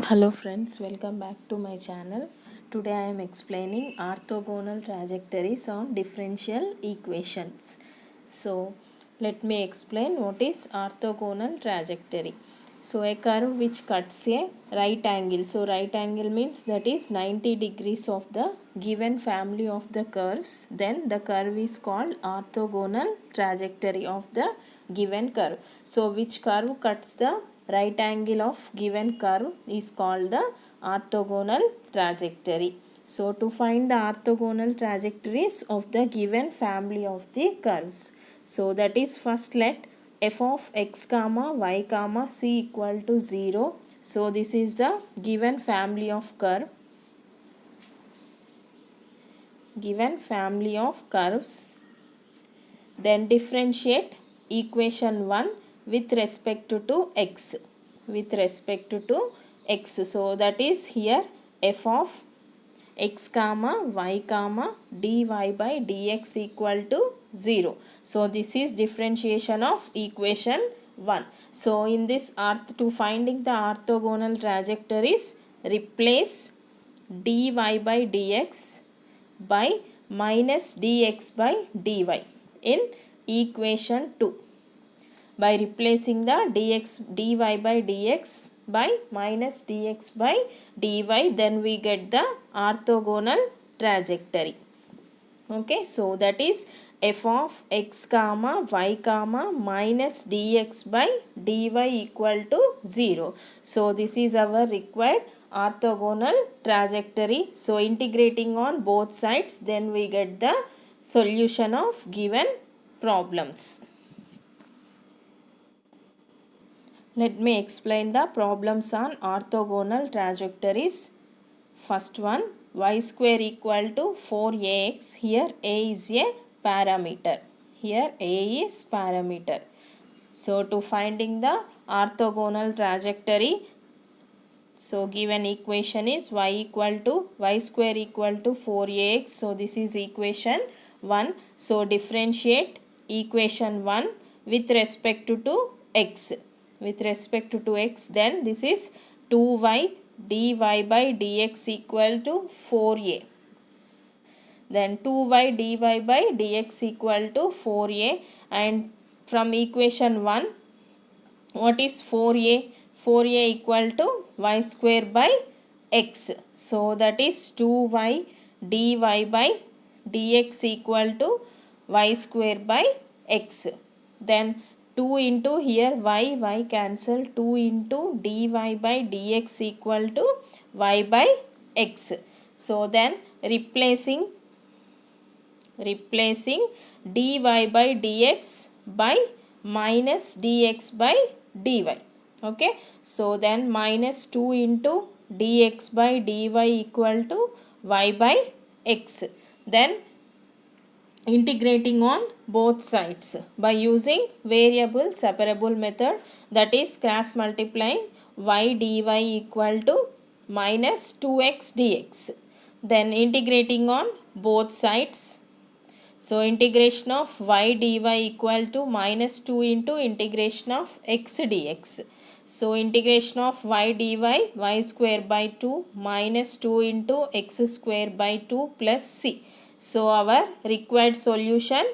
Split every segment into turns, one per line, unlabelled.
Hello friends, welcome back to my channel. Today I am explaining orthogonal trajectories on differential equations. So let me explain what is orthogonal trajectory. So a curve which cuts a right angle. So right angle means that is 90 degrees of the given family of the curves. Then the curve is called orthogonal trajectory of the given curve. So which curve cuts the right angle of given curve is called the orthogonal trajectory. So to find the orthogonal trajectories of the given family of the curves. So that is, first let f of x comma y comma c equal to 0. So this is the given family of curve. Given family of curves. Then differentiate equation 1 with respect to x. With respect to x. So that is here f of x comma y comma dy by dx equal to 0. So this is differentiation of equation 1. So in this to finding the orthogonal trajectories, replace dy by dx by minus dx by dy in equation 2. By replacing the dy by dx by minus dx by dy, then we get the orthogonal trajectory. Okay, so that is f of x comma y comma minus dx by dy equal to 0. So this is our required orthogonal trajectory. So integrating on both sides, then we get the solution of given problems. Let me explain the problems on orthogonal trajectories. First one, y square equal to 4ax. Here a is a parameter. Here a is parameter. So to finding the orthogonal trajectory, so given equation is y square equal to 4ax. So this is equation 1. So differentiate equation 1 with respect to x. With respect to x, then this is 2y dy by dx equal to 4a. Then 2y dy by dx equal to 4a, and from equation 1, what is 4a? 4a equal to y square by x. So that is 2y dy by dx equal to y square by x. Then 2 into here y cancel, 2 into dy by dx equal to y by x. So then replacing dy by dx by minus dx by dy. Okay, so then minus 2 into dx by dy equal to y by x. Then integrating on both sides by using variable separable method, that is cross multiplying y dy equal to minus 2x dx. Then integrating on both sides. So integration of y dy equal to minus 2 into integration of x dx. So integration of y dy, y square by 2 minus 2 into x square by 2 plus c. So our required solution,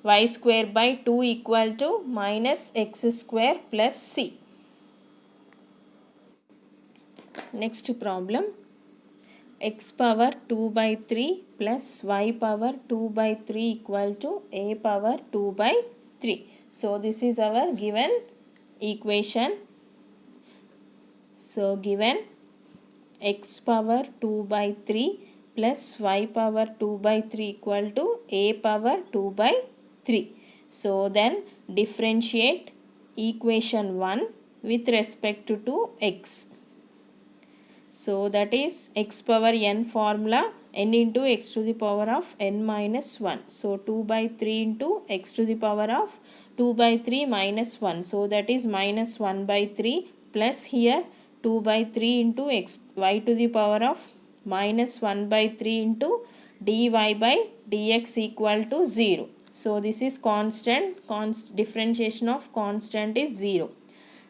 y square by 2 equal to minus x square plus c. Next problem, x power 2 by 3 plus y power 2 by 3 equal to a power 2 by 3. So this is our given equation. So given x power 2 by 3 plus y power 2 by 3 equal to a power 2 by 3. So then differentiate equation 1 with respect to x. So that is x power n formula, n into x to the power of n minus 1. So 2 by 3 into x to the power of 2 by 3 minus 1. So that is minus 1 by 3 plus here 2 by 3 into y to the power of minus 1 by 3 into dy by dx equal to 0. So this is constant, differentiation of constant is 0.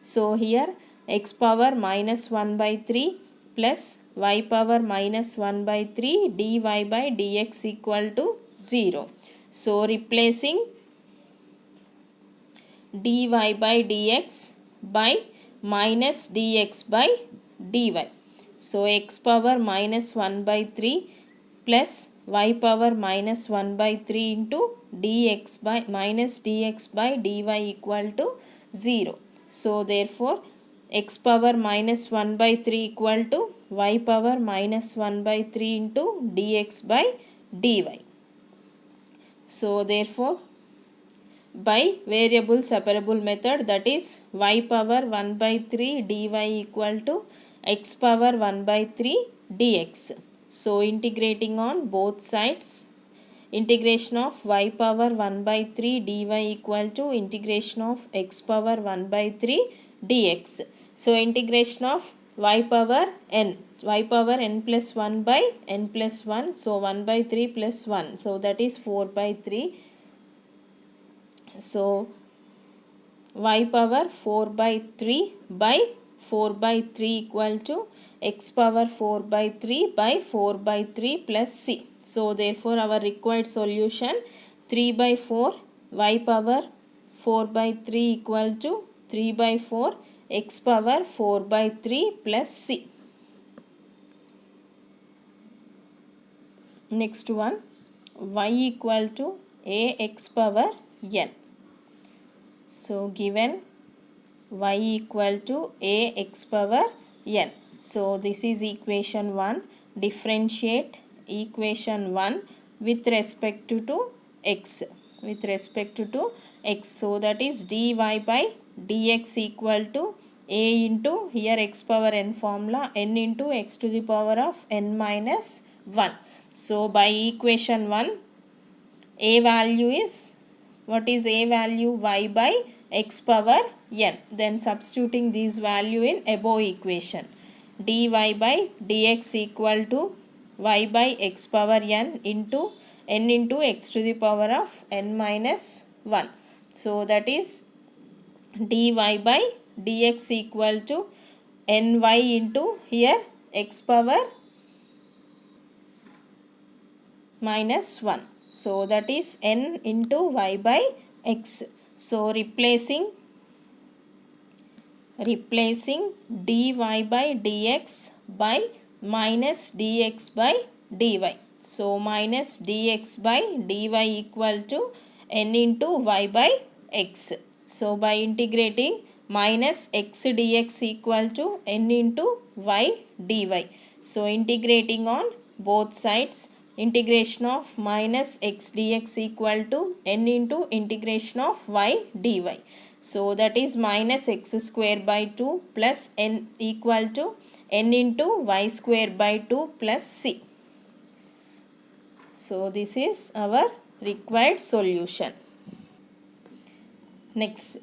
So here x power minus 1 by 3 plus y power minus 1 by 3 dy by dx equal to 0. So replacing dy by dx by minus dx by dy. So x power minus 1 by 3 plus y power minus 1 by 3 into dx by minus dx by dy equal to 0. So therefore x power minus 1 by 3 equal to y power minus 1 by 3 into dx by dy. So therefore by variable separable method, that is y power 1 by 3 dy equal to x power 1 by 3 dx. So integrating on both sides, integration of y power 1 by 3 dy equal to integration of x power 1 by 3 dx. So integration of y power n plus 1 by n plus 1, so 1 by 3 plus 1, so that is 4 by 3. So y power 4 by 3 by 4 by 3 equal to x power 4 by 3 by 4 by 3 plus c. So therefore our required solution 3 by 4 y power 4 by 3 equal to 3 by 4 x power 4 by 3 plus c. Next one, y equal to a x power n. So given y equal to a x power n. So this is equation 1. Differentiate equation 1 with respect to x. With respect to x. So that is dy by dx equal to a into here x power n formula n into x to the power of n minus 1. So by equation 1 a value is, what is a value? Y by x power n. Then substituting this value in above equation, dy by dx equal to y by x power n into x to the power of n minus 1. So that is dy by dx equal to ny into here x power minus 1. So that is n into y by x. So replacing dy by dx by minus dx by dy. So minus dx by dy equal to n into y by x. So by integrating minus x dx equal to n into y dy. So integrating on both sides, integration of minus x dx equal to n into integration of y dy. So that is minus x square by 2 plus n equal to n into y square by 2 plus c. So this is our required solution. Next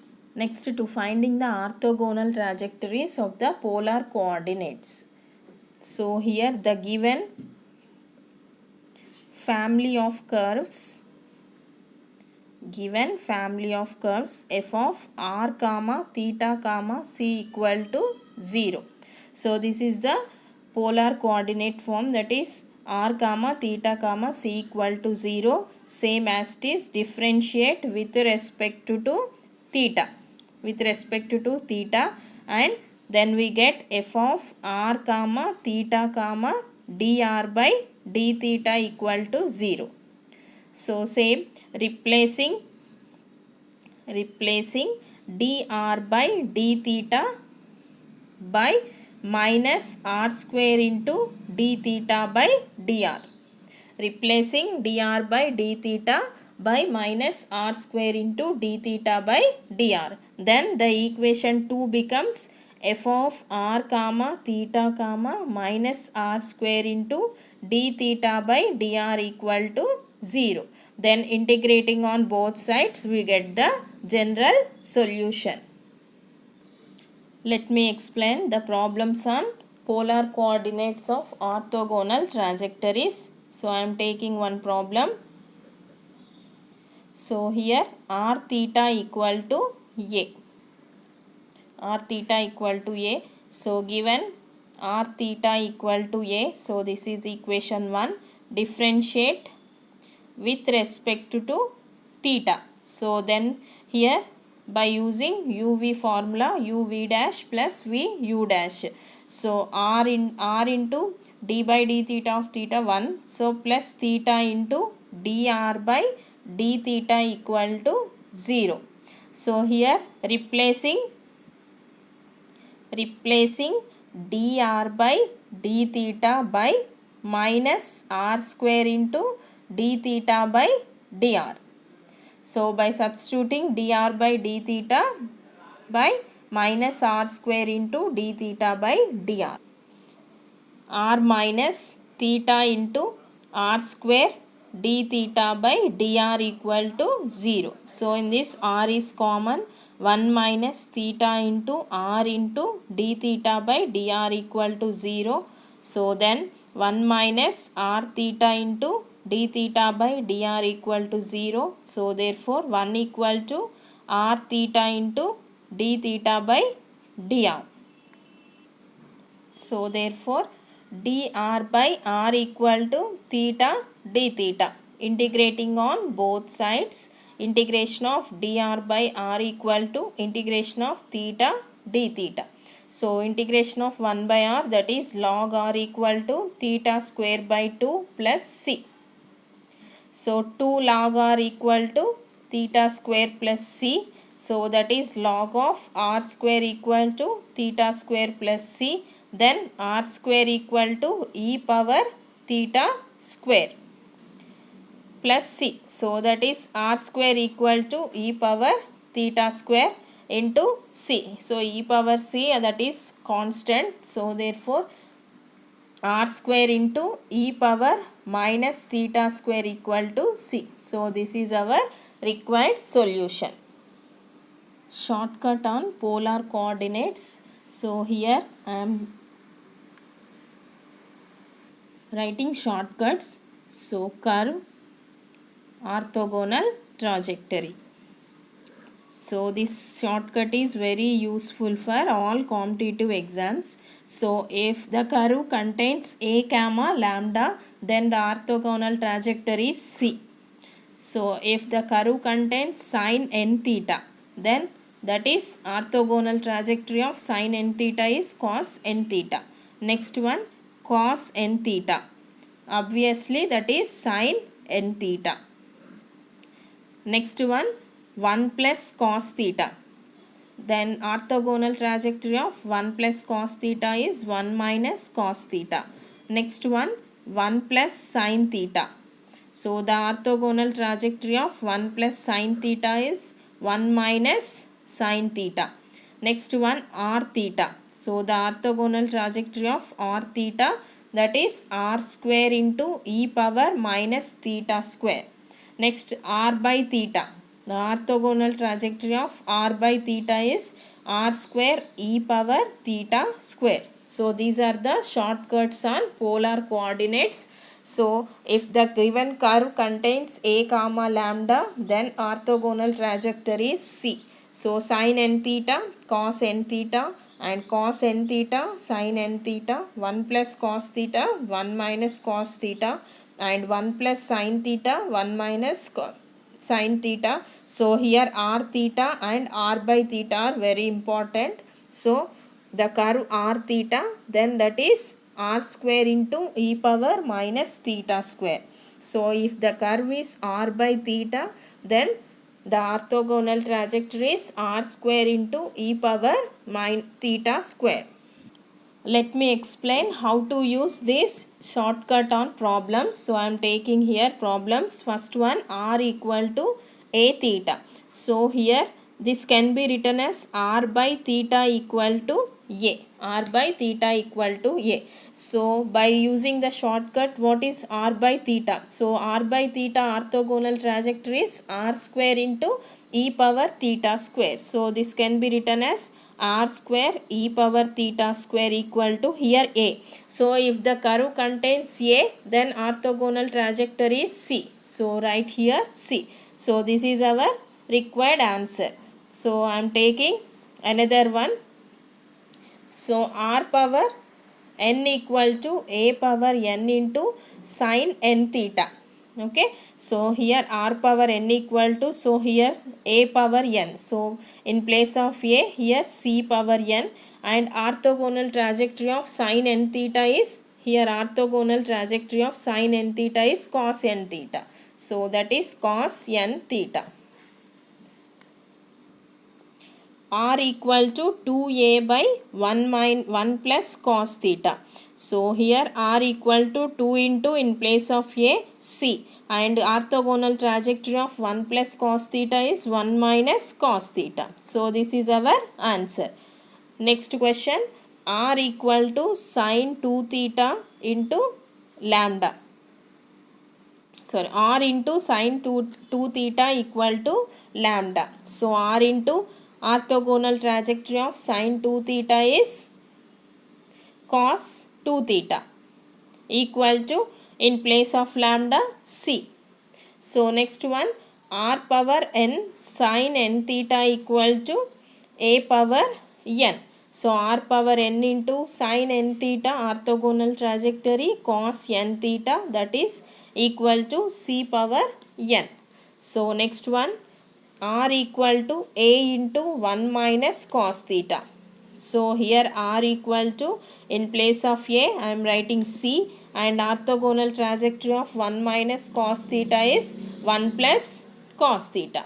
to finding the orthogonal trajectories of the polar coordinates. So here the given family of curves f of r comma theta comma c equal to 0. So this is the polar coordinate form, that is r comma theta comma c equal to 0, same as it is differentiate with respect to theta, and then we get f of r comma theta comma dr by d theta equal to 0. So same, replacing dr by d theta by minus r square into d theta by dr. Replacing dr by d theta by minus r square into d theta by dr. Then the equation 2 becomes f of r comma theta comma minus r square into d theta by dr equal to 0. Then integrating on both sides we get the general solution. Let me explain the problems on polar coordinates of orthogonal trajectories. So I am taking one problem. So here r theta equal to a. So given r theta equal to a. So this is equation 1. Differentiate with respect to theta. So then here by using uv formula, uv dash plus v u dash. So r into d by d theta of theta 1. So plus theta into dr by d theta equal to 0. So here replacing dr by d theta by minus r square into d theta by dr. So by substituting dr by d theta by minus r square into d theta by dr. R minus theta into r square d theta by dr equal to 0. So in this r is common. 1 minus theta into r into d theta by dr equal to 0. So then 1 minus r theta into d theta by dr equal to 0. So therefore 1 equal to r theta into d theta by dr. So therefore dr by r equal to theta d theta. Integrating on both sides, integration of dr by r equal to integration of theta d theta. So integration of 1 by r, that is log r equal to theta square by 2 plus c. So 2 log r equal to theta square plus c. So that is log of r square equal to theta square plus c. Then r square equal to e power theta square plus c. So that is r square equal to e power theta square into c. So e power c, that is constant. So therefore r square into e power minus theta square equal to c. So this is our required solution. Shortcut on polar coordinates. So here I am writing shortcuts. So curve, orthogonal, trajectory. So this shortcut is very useful for all competitive exams. So if the curve contains a comma lambda, then the orthogonal trajectory is c. So if the curve contains sin n theta, then that is orthogonal trajectory of sin n theta is cos n theta. Next one, cos n theta. Obviously that is sin n theta. Next one, 1 plus cos theta. Then orthogonal trajectory of 1 plus cos theta is 1 minus cos theta. Next one, 1 plus sin theta. So the orthogonal trajectory of 1 plus sin theta is 1 minus sin theta. Next one, r theta. So the orthogonal trajectory of r theta, that is r square into e power minus theta square. Next, r by theta. The orthogonal trajectory of r by theta is r square e power theta square. So these are the shortcuts on polar coordinates. So if the given curve contains a comma lambda, then orthogonal trajectory is c. So sin n theta, cos n theta, and cos n theta, sin n theta, 1 plus cos theta, 1 minus cos theta, and 1 plus sin theta, 1 minus sin theta. So here r theta and r by theta are very important. So the curve r theta, then that is r square into e power minus theta square. So if the curve is r by theta, then the orthogonal trajectory is r square into e power minus theta square. Let me explain how to use this shortcut on problems. So I am taking here problems. First one, r equal to a theta. So here this can be written as r by theta equal to a. R by theta equal to a. So by using the shortcut, what is r by theta? So r by theta orthogonal trajectory is r square into e power theta square. So this can be written as r square e power theta square equal to here a. So if the curve contains a, then orthogonal trajectory is c. So write here c. So this is our required answer. So I am taking another one. So r power n equal to a power n into sin n theta. Okay, so here r power n equal to, so here a power n, so in place of a here c power n, and orthogonal trajectory of sin n theta is, here orthogonal trajectory of sin n theta is cos n theta, so that is cos n theta. R equal to 2a by 1 plus cos theta. So here r equal to 2 into, in place of a, c, and orthogonal trajectory of 1 plus cos theta is 1 minus cos theta. So this is our answer. Next question, r equal to sin 2 theta into lambda. Sorry, r into sin 2 theta equal to lambda. So r into orthogonal trajectory of sin 2 theta is cos 2 theta equal to, in place of lambda, c. So next one, r power n sin n theta equal to a power n. So r power n into sin n theta orthogonal trajectory cos n theta, that is equal to c power n. So next one, r equal to a into 1 minus cos theta. So here r equal to, in place of a I am writing c, and orthogonal trajectory of 1 minus cos theta is 1 plus cos theta.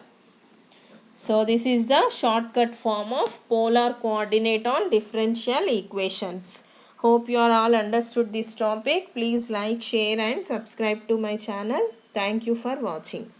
So this is the shortcut form of polar coordinate on differential equations. Hope you are all understood this topic. Please like, share and subscribe to my channel. Thank you for watching.